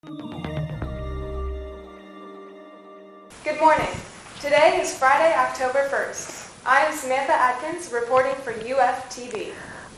Good morning. Today is Friday, October 1st. I am Samantha Atkins reporting for UFTV.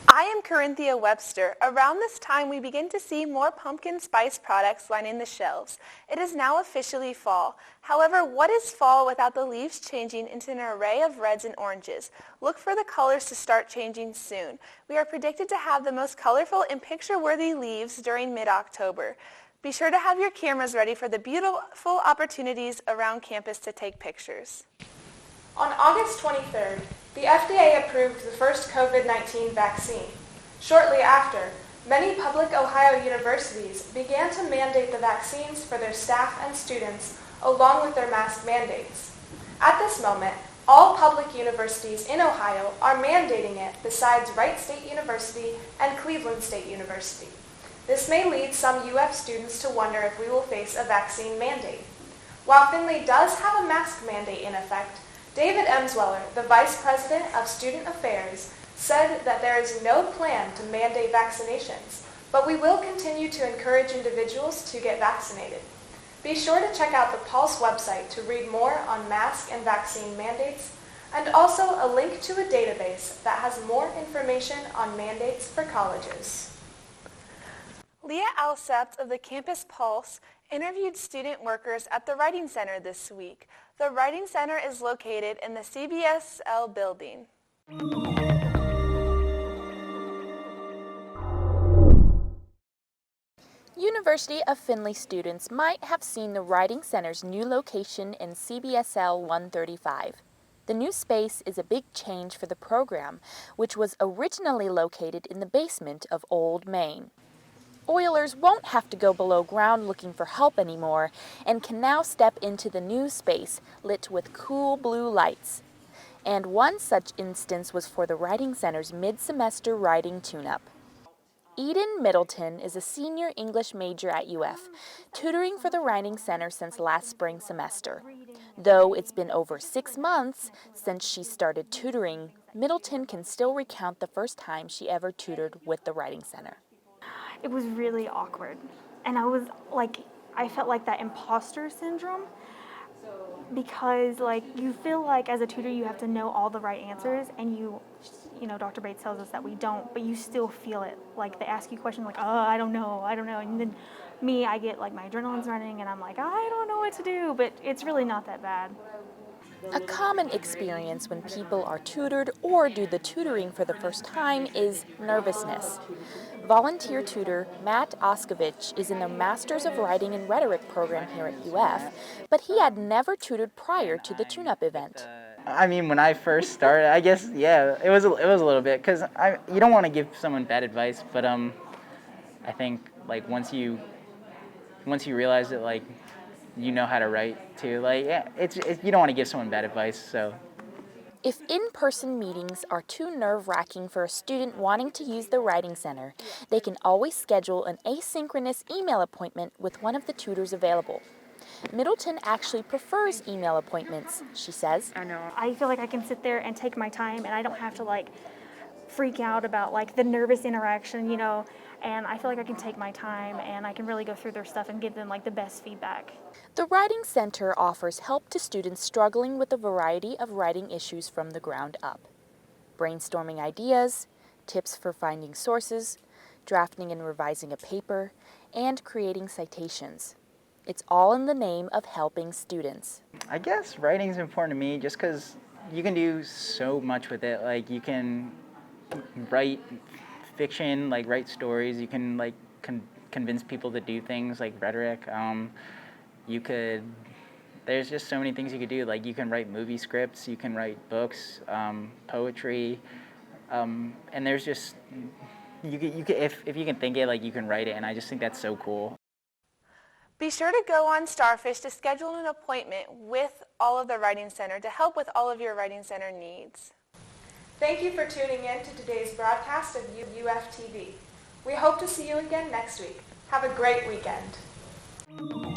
I am Corinthia Webster. Around this time, we begin to see more pumpkin spice products lining the shelves. It is now officially fall. However, what is fall without the leaves changing into an array of reds and oranges? Look for the colors to start changing soon. We are predicted to have the most colorful and picture-worthy leaves during mid-October. Be sure to have your cameras ready for the beautiful opportunities around campus to take pictures. On August 23rd, the FDA approved the first COVID-19 vaccine. Shortly after, many public Ohio universities began to mandate the vaccines for their staff and students along with their mask mandates. At this moment, all public universities in Ohio are mandating it besides Wright State University and Cleveland State University. This may lead some UF students to wonder if we will face a vaccine mandate. While Findlay does have a mask mandate in effect, David Emsweller, the Vice President of Student Affairs, said that there is no plan to mandate vaccinations, but we will continue to encourage individuals to get vaccinated. Be sure to check out the Pulse website to read more on mask and vaccine mandates, and also a link to a database that has more information on mandates for colleges. Leah Alsept of the Campus Pulse interviewed student workers at the Writing Center this week. The Writing Center is located in the CBSL building. University of Findlay students might have seen the Writing Center's new location in CBSL 135. The new space is a big change for the program, which was originally located in the basement of Old Main. Oilers won't have to go below ground looking for help anymore and can now step into the new space lit with cool blue lights. And one such instance was for the Writing Center's mid-semester writing tune-up. Eden Middleton is a senior English major at UF, tutoring for the Writing Center since last spring semester. Though it's been over 6 months since she started tutoring, Middleton can still recount the first time she ever tutored with the Writing Center. It was really awkward, and I felt like that imposter syndrome, because you feel like as a tutor you have to know all the right answers, and you know, Dr. Bates tells us that we don't, but you still feel it. Like, they ask you questions like, oh, I don't know, and then me, I get like my adrenaline's running, and I'm like, I don't know what to do, but it's really not that bad. A common experience when people are tutored or do the tutoring for the first time is nervousness. Volunteer tutor Matt Oskovich is in the Masters of Writing and Rhetoric program here at UF, but he had never tutored prior to the tune-up event. I mean, when I first started, I guess, yeah, it was a little bit, because you don't want to give someone bad advice, but I think once you realize that you know how to write too, yeah, it's you don't want to give someone bad advice, so. If in-person meetings are too nerve-wracking for a student wanting to use the Writing Center, they can always schedule an asynchronous email appointment with one of the tutors available. Middleton actually prefers email appointments, she says. I know. I feel like I can sit there and take my time, and I don't have to freak out about the nervous interaction, you know, and I feel like I can take my time and I can really go through their stuff and give them the best feedback. The Writing Center offers help to students struggling with a variety of writing issues from the ground up. Brainstorming ideas, tips for finding sources, drafting and revising a paper, and creating citations. It's all in the name of helping students. I guess writing is important to me just because you can do so much with it. You can write fiction, write stories. You can convince people to do things like rhetoric. There's just so many things you could do. You can write movie scripts, you can write books, poetry, and there's just you can if you can think it, you can write it, and I just think that's so cool. Be sure to go on Starfish to schedule an appointment with all of the Writing Center to help with all of your Writing Center needs. Thank you for tuning in to today's broadcast of UFTV. We hope to see you again next week. Have a great weekend.